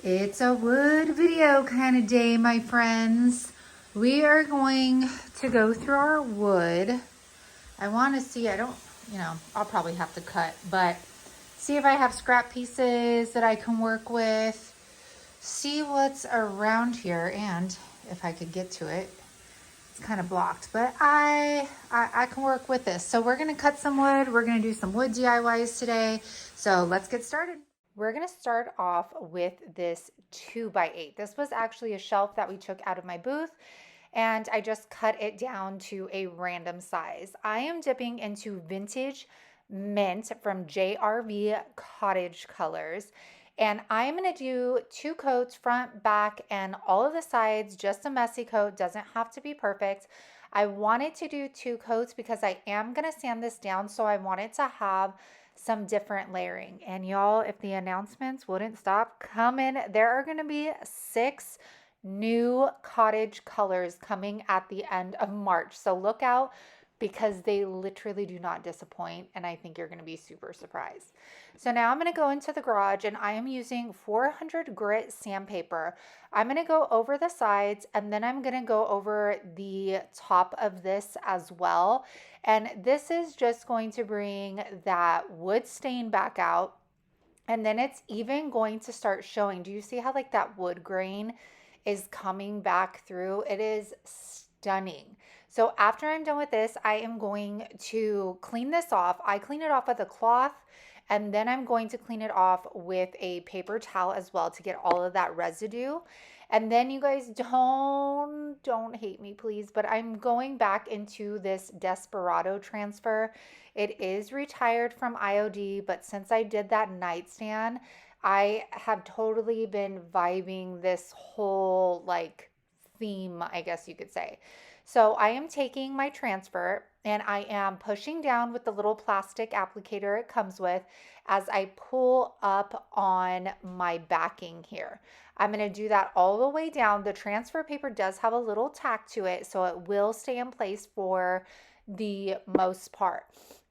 It's a wood video kind of day, my friends. We are going to go through our wood. I want to see, I'll probably have to cut, but see if I have scrap pieces that I can work with, see what's around here, and if I could get to it. It's kind of blocked, but I can work with this. So we're going to cut some wood. We're going to do some wood DIYs today. So let's get started. We're going to start off with this 2x8. This was actually a shelf that we took out of my booth, and I just cut it down to a random size. I am dipping into vintage mint from JRV Cottage Colors, and I'm going to do 2 coats, front, back, and all of the sides, just a messy coat. Doesn't have to be perfect. I wanted to do 2 coats because I am going to sand this down, so I wanted to have some different layering. And y'all, if the announcements wouldn't stop coming, there are going to be 6 new cottage colors coming at the end of March. So look out, because they literally do not disappoint, and I think you're going to be super surprised. So now I'm going to go into the garage, and I am using 400 grit sandpaper. I'm going to go over the sides, and then I'm going to go over the top of this as well. And this is just going to bring that wood stain back out. And then it's even going to start showing. Do you see how like that wood grain is coming back through? It is stunning. So after I'm done with this, I am going to clean this off. I clean it off with a cloth, and then I'm going to clean it off with a paper towel as well to get all of that residue. And then you guys don't hate me, please, but I'm going back into this Desperado transfer. It is retired from IOD, but since I did that nightstand, I have totally been vibing this whole like theme, I guess you could say. So I am taking my transfer and I am pushing down with the little plastic applicator it comes with as I pull up on my backing here. I'm going to do that all the way down. The transfer paper does have a little tack to it, so it will stay in place for the most part.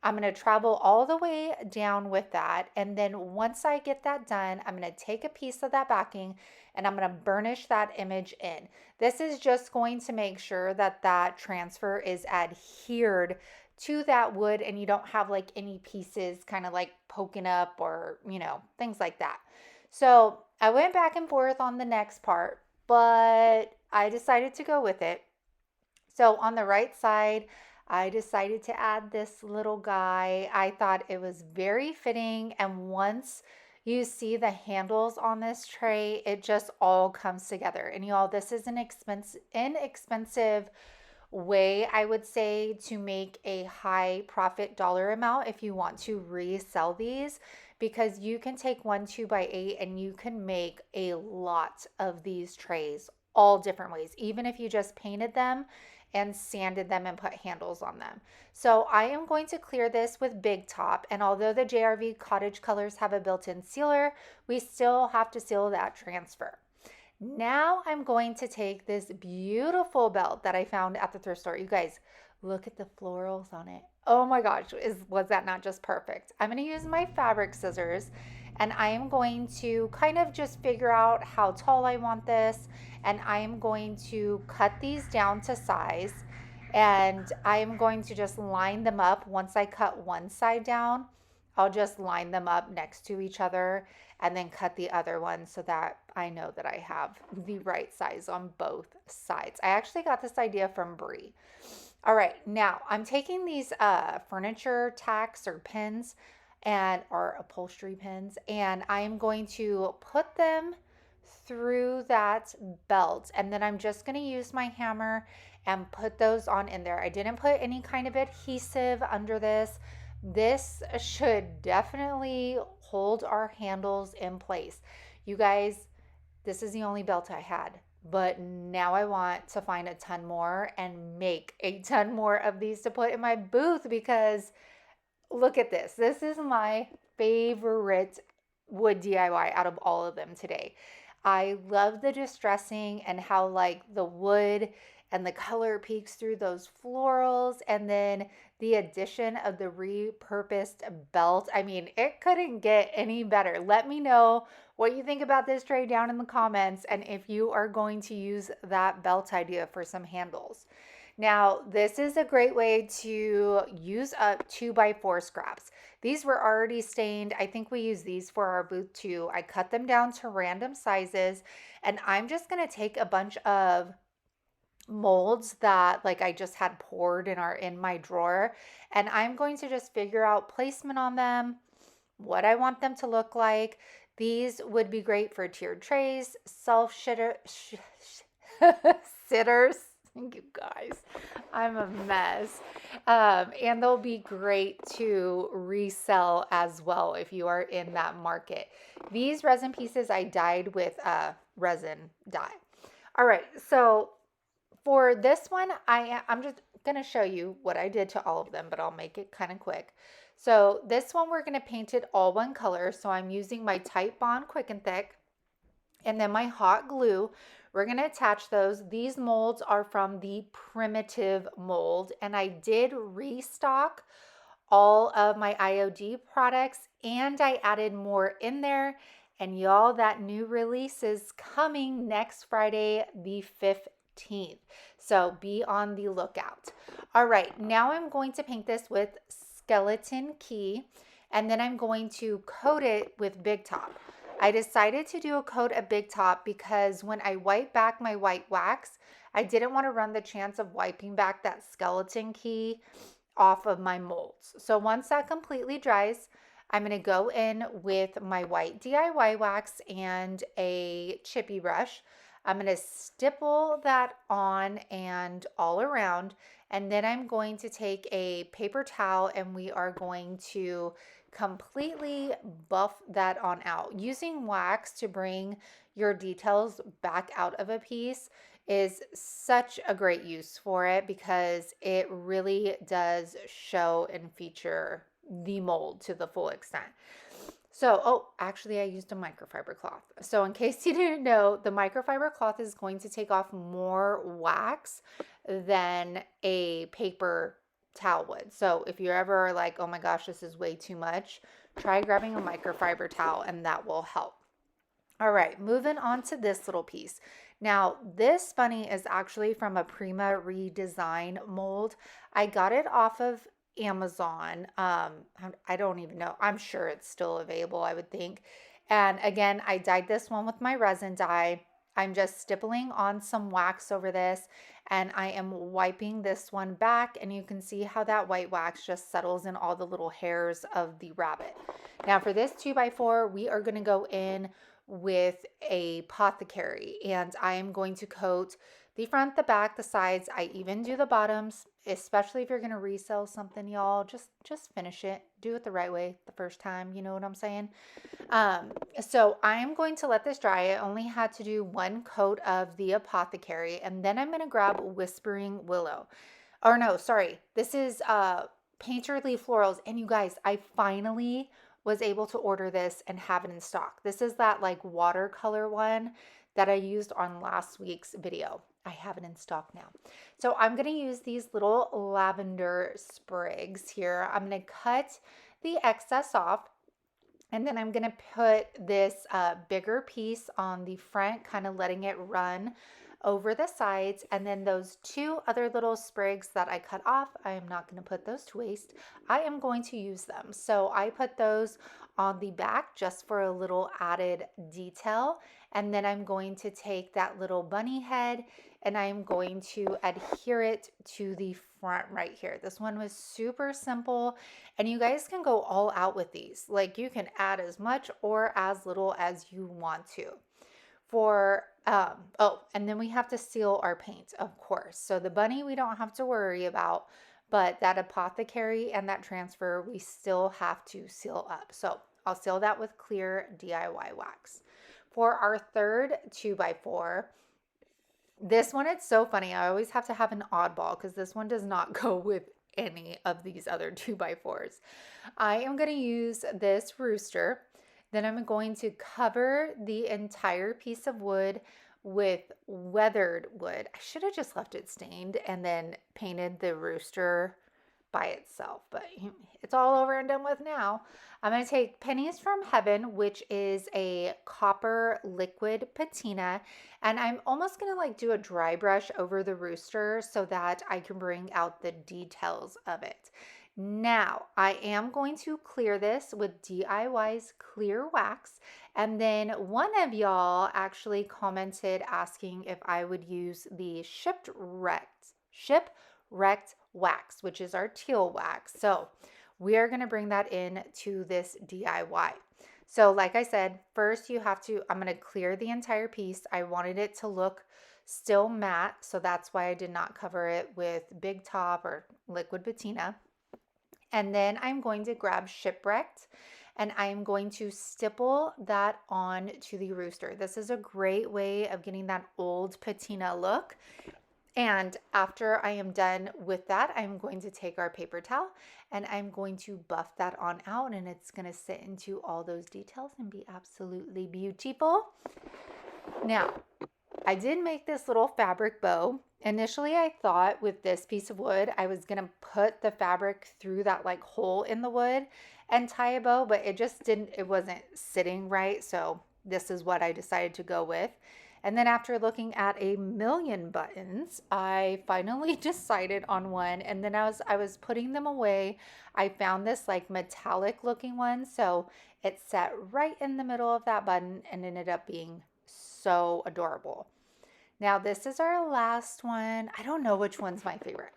I'm going to travel all the way down with that. And then once I get that done, I'm going to take a piece of that backing and I'm going to burnish that image in. This is just going to make sure that that transfer is adhered to that wood and you don't have like any pieces kind of like poking up or, things like that. So I went back and forth on the next part, but I decided to go with it. So on the right side, I decided to add this little guy. I thought it was very fitting. And once you see the handles on this tray, it just all comes together. And y'all, this is an inexpensive way, I would say, to make a high profit dollar amount if you want to resell these, because you can take 1 2x8 and you can make a lot of these trays all different ways, even if you just painted them and sanded them and put handles on them. So I am going to clear this with Big Top, and although the JRV Cottage Colors have a built-in sealer, we still have to seal that transfer. Now I'm going to take this beautiful belt that I found at the thrift store. You guys, look at the florals on it. Oh my gosh, was that not just perfect? I'm going to use my fabric scissors and I am going to kind of just figure out how tall I want this, and I am going to cut these down to size, and I am going to just line them up. Once I cut one side down, I'll just line them up next to each other and then cut the other one so that I know that I have the right size on both sides. I actually got this idea from Brie. All right, now I'm taking these furniture tacks or pins or upholstery pins, and I am going to put them through that belt, and then I'm just going to use my hammer and put those on in there. I didn't put any kind of adhesive under this. This should definitely hold our handles in place. You guys, this is the only belt I had, but now I want to find a ton more and make a ton more of these to put in my booth, because look at this. This is my favorite wood DIY out of all of them today. I love the distressing and how like the wood and the color peeks through those florals, and then the addition of the repurposed belt. I mean, it couldn't get any better. Let me know what you think about this tray down in the comments and if you are going to use that belt idea for some handles. Now, this is a great way to use up 2x4 scraps. These were already stained. I think we use these for our booth too. I cut them down to random sizes, and I'm just gonna take a bunch of molds that like I just had poured in my drawer, and I'm going to just figure out placement on them, what I want them to look like. These would be great for tiered trays, sitters. You guys, I'm a mess. And they'll be great to resell as well if you are in that market. These resin pieces I dyed with resin dye. All right, so for this one, I'm just going to show you what I did to all of them, but I'll make it kind of quick. So this one, we're going to paint it all one color. So I'm using my Type Bond Quick and Thick and then my hot glue. We're going to attach those. These molds are from the Primitive mold, and I did restock all of my IOD products, and I added more in there. And y'all, that new release is coming next Friday, the 15th. So be on the lookout. All right, now I'm going to paint this with Skeleton Key, and then I'm going to coat it with Big Top. I decided to do a coat of Big Top because when I wipe back my white wax, I didn't want to run the chance of wiping back that Skeleton Key off of my molds. So once that completely dries, I'm going to go in with my white DIY wax and a chippy brush. I'm going to stipple that on and all around, and then I'm going to take a paper towel and we are going to completely buff that on out. Using wax to bring your details back out of a piece is such a great use for it because it really does show and feature the mold to the full extent. So, oh, actually I used a microfiber cloth. So in case you didn't know, the microfiber cloth is going to take off more wax than a paper towel would. So if you're ever like, oh my gosh, this is way too much, try grabbing a microfiber towel and that will help. All right, moving on to this little piece. Now, this bunny is actually from a Prima redesign mold. I got it off of Amazon. I don't even know. I'm sure it's still available, I would think. And again, I dyed this one with my resin dye. I'm just stippling on some wax over this, and I am wiping this one back, and you can see how that white wax just settles in all the little hairs of the rabbit. Now for this 2x4, we are going to go in with a apothecary, and I am going to coat the front, the back, the sides. I even do the bottoms, especially if you're going to resell something, y'all. Just finish it. Do it the right way the first time. You know what I'm saying? So I'm going to let this dry. I only had to do one coat of the apothecary, and then I'm going to grab Whispering Willow. Or no, sorry. This is Painterly Florals. And you guys, I finally was able to order this and have it in stock. This is that like watercolor one that I used on last week's video. I have it in stock now. So I'm going to use these little lavender sprigs here. I'm going to cut the excess off, and then I'm going to put this bigger piece on the front, kind of letting it run over the sides. And then those two other little sprigs that I cut off, I am not going to put those to waste. I am going to use them. So I put those on the back just for a little added detail. And then I'm going to take that little bunny head and I'm going to adhere it to the front right here. This one was super simple, and you guys can go all out with these. Like you can add as much or as little as you want to. For oh, and then we have to seal our paint, of course. So the bunny we don't have to worry about, but that apothecary and that transfer we still have to seal up. So I'll seal that with clear DIY wax. For our third 2x4, this one, it's so funny. I always have to have an oddball because this one does not go with any of these other 2x4s. I am going to use this rooster. Then I'm going to cover the entire piece of wood with weathered wood. I should have just left it stained and then painted the rooster by itself, but it's all over and done with now. I'm going to take Pennies from Heaven, which is a copper liquid patina, and I'm almost going to like do a dry brush over the rooster so that I can bring out the details of it. Now, I am going to clear this with DIY's clear wax, and then one of y'all actually commented asking if I would use the shipwrecked wax, which is our teal wax. So we are going to bring that in to this DIY. So like I said, first I'm going to clear the entire piece. I wanted it to look still matte, so that's why I did not cover it with Big Top or liquid patina. And then I'm going to grab Shipwrecked and I'm going to stipple that on to the rooster. This is a great way of getting that old patina look. And after I am done with that, I'm going to take our paper towel and I'm going to buff that on out, and it's going to sit into all those details and be absolutely beautiful. Now, I did make this little fabric bow. Initially, I thought with this piece of wood, I was going to put the fabric through that like hole in the wood and tie a bow, but it wasn't sitting right. So this is what I decided to go with. And then after looking at a million buttons, I finally decided on one. And then as I was putting them away, I found this like metallic looking one. So it sat right in the middle of that button and ended up being so adorable. Now this is our last one. I don't know which one's my favorite.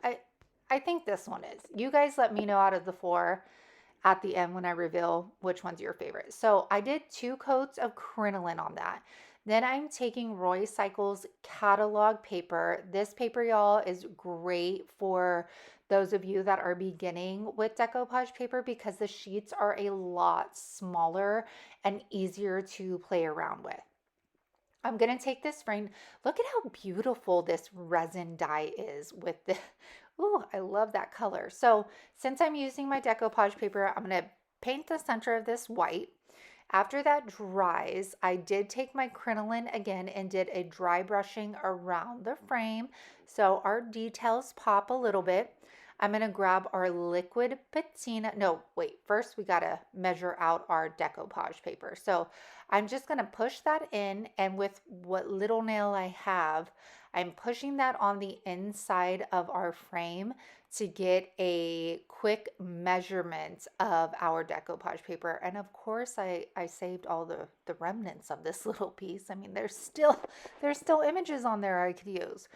I think this one is. You guys let me know out of the 4 at the end when I reveal which one's your favorite. So I did 2 coats of crinoline on that. Then I'm taking Roy Cycles catalog paper. This paper, y'all, is great for those of you that are beginning with decoupage paper because the sheets are a lot smaller and easier to play around with. I'm going to take this frame. Look at how beautiful this resin dye is with the, ooh, I love that color. So since I'm using my decoupage paper, I'm going to paint the center of this white. After that dries, I did take my crinoline again and did a dry brushing around the frame so our details pop a little bit. I'm going to grab our liquid patina. No, wait, first we got to measure out our decoupage paper. So I'm just going to push that in, and with what little nail I have, I'm pushing that on the inside of our frame to get a quick measurement of our decoupage paper. And of course, I saved all the remnants of this little piece. I mean, there's still images on there I could use.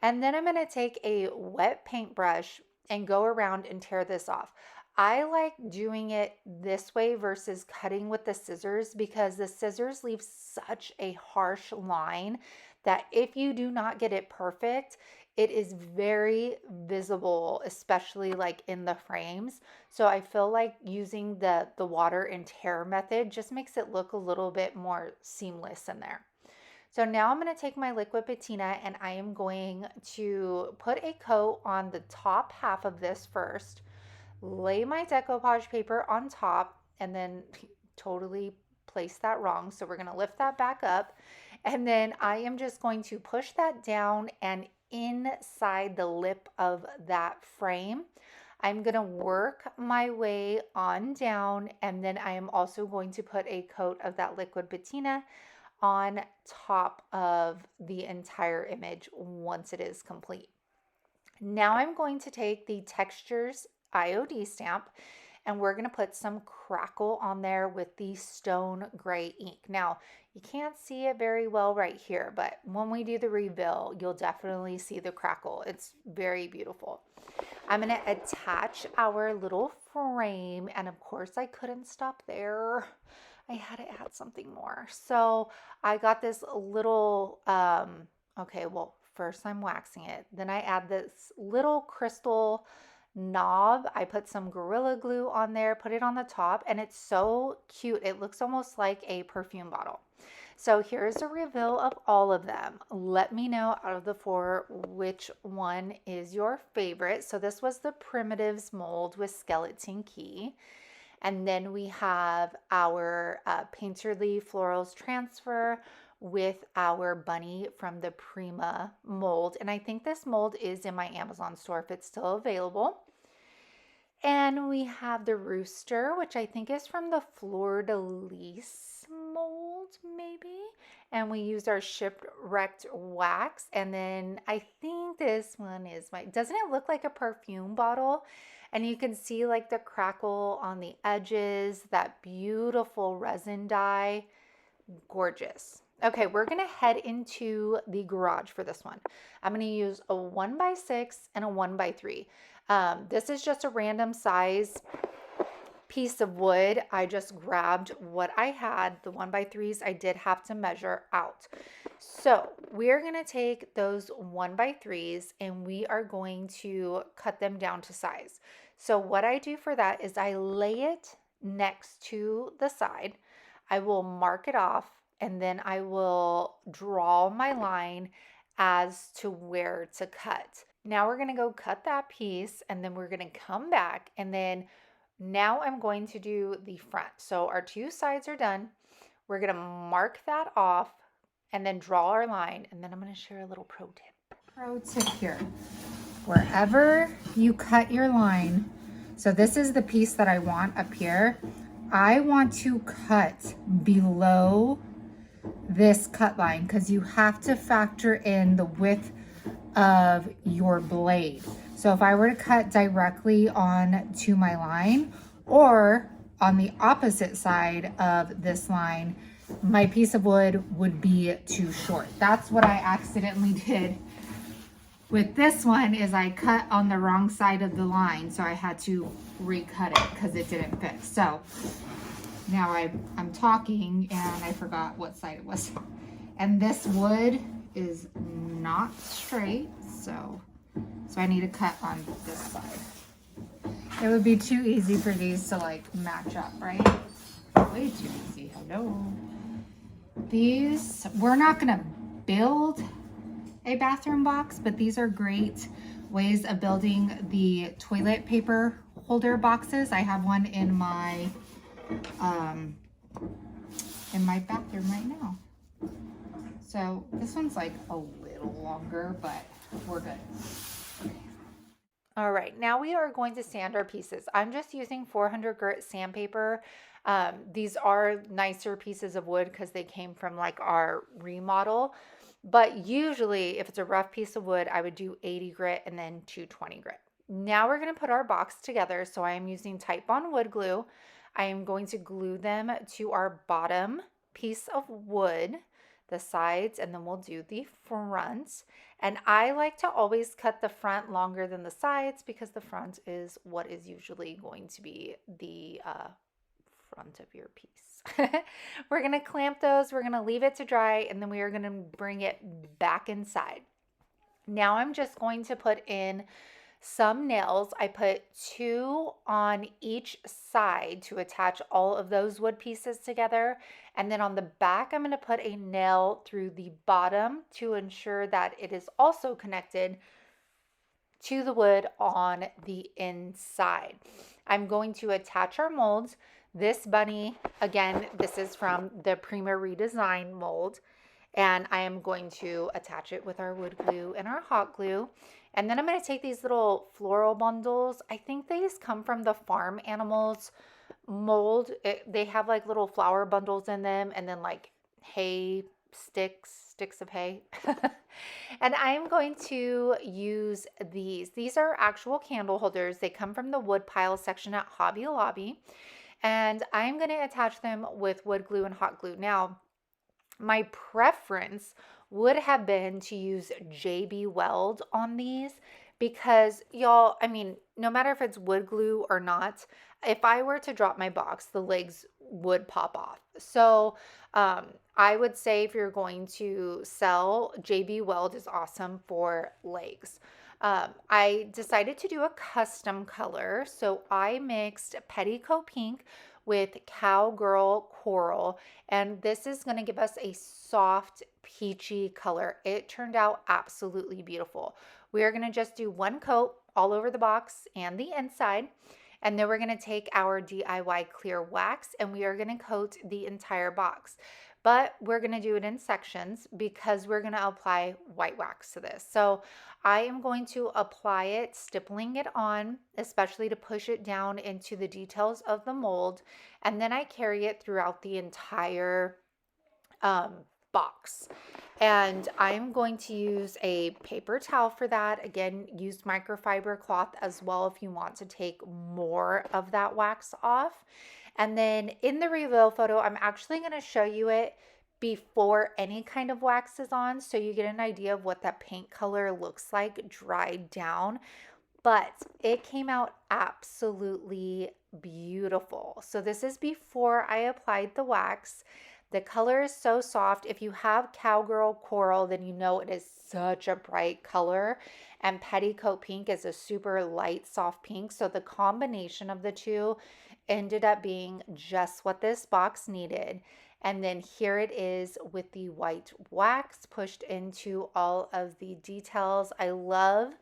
And then I'm going to take a wet paintbrush and go around and tear this off. I like doing it this way versus cutting with the scissors because the scissors leave such a harsh line that if you do not get it perfect, it is very visible, especially like in the frames. So I feel like using the water and tear method just makes it look a little bit more seamless in there. So now I'm going to take my liquid patina and I am going to put a coat on the top half of this first, lay my decoupage paper on top, and then totally place that wrong. So we're going to lift that back up. And then I am just going to push that down and inside the lip of that frame. I'm going to work my way on down, and then I am also going to put a coat of that liquid patina on top of the entire image once it is complete. Now I'm going to take the Textures IOD stamp and we're going to put some crackle on there with the stone gray ink. Now, you can't see it very well right here, but when we do the reveal, you'll definitely see the crackle. It's very beautiful. I'm going to attach our little frame, and of course I couldn't stop there. I had to add something more. So I got this little, okay, well, first I'm waxing it. Then I add this little crystal knob. I put some Gorilla Glue on there, put it on the top, and it's so cute. It looks almost like a perfume bottle. So here's a reveal of all of them. Let me know out of the 4 which one is your favorite. So this was the Primitives mold with Skeleton Key. And then we have our Painterly Florals Transfer with our bunny from the Prima mold. And I think this mold is in my Amazon store if it's still available. And we have the rooster, which I think is from the Fleur de Lis mold, maybe. And we used our shipwrecked wax. And then I think this one is doesn't it look like a perfume bottle? And you can see like the crackle on the edges, that beautiful resin dye. Gorgeous. Okay, we're gonna head into the garage for this one. I'm gonna use a 1x6 and a 1x3. This is just a random size piece of wood. I just grabbed what I had. The 1x3s I did have to measure out. So we're gonna take those 1x3s and we are going to cut them down to size. So what I do for that is I lay it next to the side. I will mark it off and then I will draw my line as to where to cut. Now we're going to go cut that piece and then we're going to come back and then now I'm going to do the front. So our two sides are done. We're going to mark that off and then draw our line, and then I'm going to share a little pro tip. Pro tip here. Wherever you cut your line, so this is the piece that I want up here. I want to cut below this cut line because you have to factor in the width of your blade. So if I were to cut directly on to my line or on the opposite side of this line, my piece of wood would be too short. That's what I accidentally did with this one, is I cut on the wrong side of the line. So I had to recut it because it didn't fit. So now I'm talking and I forgot what side it was. And this wood is not straight, so I need to cut on this side. It would be too easy for these to like match up, right? Way too easy. Hello. These, we're not gonna build a bathroom box, but these are great ways of building the toilet paper holder boxes. I have one in my bathroom right now. So this one's like a little longer, but we're good. Okay. All right, now we are going to sand our pieces. I'm just using 400 grit sandpaper. These are nicer pieces of wood because they came from like our remodel. But usually if it's a rough piece of wood, I would do 80 grit and then 220 grit. Now we're going to put our box together. So I am using Titebond wood glue. I am going to glue them to our bottom piece of wood, the sides, and then we'll do the front. And I like to always cut the front longer than the sides because the front is what is usually going to be the front of your piece. We're going to clamp those. We're going to leave it to dry, and then we are going to bring it back inside. Now I'm just going to put in some nails. I put 2 on each side to attach all of those wood pieces together. And then on the back, I'm going to put a nail through the bottom to ensure that it is also connected to the wood on the inside. I'm going to attach our molds. This bunny, again, this is from the Prima Redesign mold. And I am going to attach it with our wood glue and our hot glue. And then I'm going to take these little floral bundles. I think these come from the Farm Animals mold. They have like little flower bundles in them and then like hay sticks of hay. And I'm going to use these. These are actual candle holders. They come from the wood pile section at Hobby Lobby. And I'm going to attach them with wood glue and hot glue. Now, my preference would have been to use JB Weld on these because y'all, I mean, no matter if it's wood glue or not, if I were to drop my box, the legs would pop off. So I would say if you're going to sell, JB Weld is awesome for legs. I decided to do a custom color. So I mixed Petticoat Pink with Cowgirl Coral, and this is going to give us a soft peachy color. It turned out absolutely beautiful. We are going to just do one coat all over the box and the inside, and then we're going to take our DIY clear wax and we are going to coat the entire box. but we're going to do it in sections because we're going to apply white wax to this. So I am going to apply it, stippling it on, especially to push it down into the details of the mold. And then I carry it throughout the entire box. And I'm going to use a paper towel for that. Again, use microfiber cloth as well if you want to take more of that wax off. And then in the reveal photo, I'm actually going to show you it before any kind of wax is on, so you get an idea of what that paint color looks like dried down. But it came out absolutely beautiful. So this is before I applied the wax. The color is so soft. If you have Cowgirl Coral, then you know it is such a bright color. And Petticoat Pink is a super light, soft pink. So the combination of the two ended up being just what this box needed. And then here it is with the white wax pushed into all of the details. I love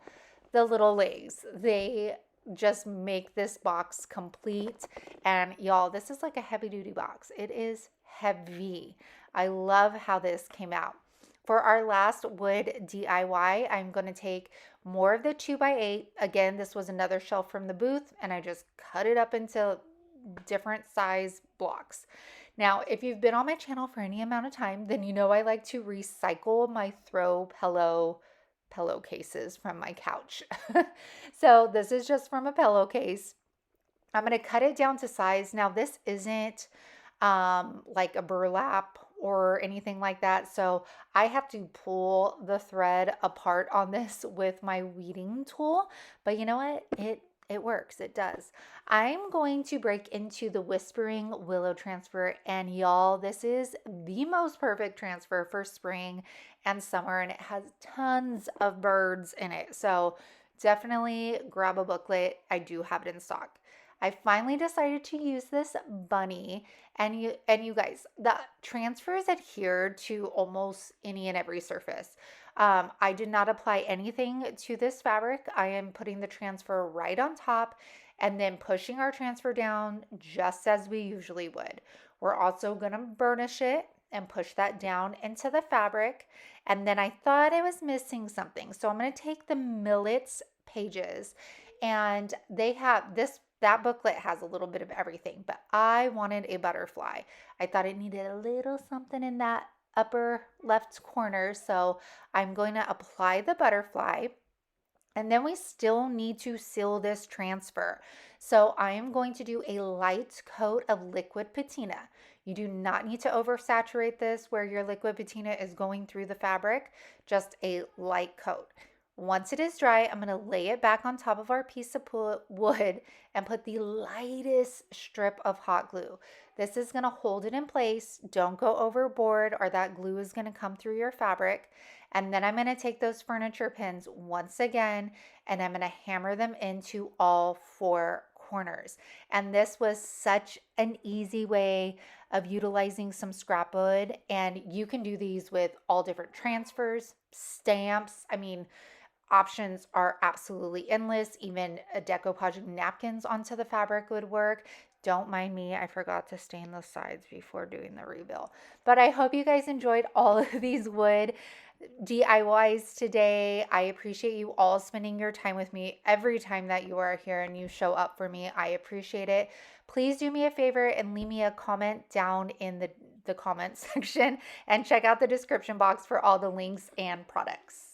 the little legs. They just make this box complete. And y'all, this is like a heavy duty box. It is heavy. I love how this came out. For our last wood DIY, I'm going to take more of the 2x8. Again, this was another shelf from the booth, and I just cut it up into different size blocks. Now, if you've been on my channel for any amount of time, then you know I like to recycle my throw pillowcases from my couch. So this is just from a pillowcase. I'm going to cut it down to size. Now, this isn't like a burlap or anything like that. So I have to pull the thread apart on this with my weeding tool. But you know what? It works. It does. I'm going to break into the Whispering Willow transfer, and y'all, this is the most perfect transfer for spring and summer, and it has tons of birds in it. So definitely grab a booklet. I do have it in stock. I finally decided to use this bunny, and you guys, the transfers adhere to almost any and every surface. I did not apply anything to this fabric. I am putting the transfer right on top and then pushing our transfer down just as we usually would. We're also going to burnish it and push that down into the fabric. And then I thought I was missing something. So I'm going to take the Millets pages, and they have this. That booklet has a little bit of everything, but I wanted a butterfly. I thought it needed a little something in that upper left corner. So I'm going to apply the butterfly, and then we still need to seal this transfer. So I am going to do a light coat of liquid patina. You do not need to oversaturate this where your liquid patina is going through the fabric, just a light coat. Once it is dry, I'm going to lay it back on top of our piece of wood and put the lightest strip of hot glue. This is going to hold it in place. Don't go overboard or that glue is going to come through your fabric. And then I'm going to take those furniture pins once again, and I'm going to hammer them into all four corners. And this was such an easy way of utilizing some scrap wood. And you can do these with all different transfers, stamps. I mean, options are absolutely endless. Even a decoupage napkins onto the fabric would work. Don't mind me, I forgot to stain the sides before doing the reveal. But I hope you guys enjoyed all of these wood DIYs today. I appreciate you all spending your time with me every time that you are here and you show up for me. I appreciate it. Please do me a favor and leave me a comment down in the comment section, and check out the description box for all the links and products.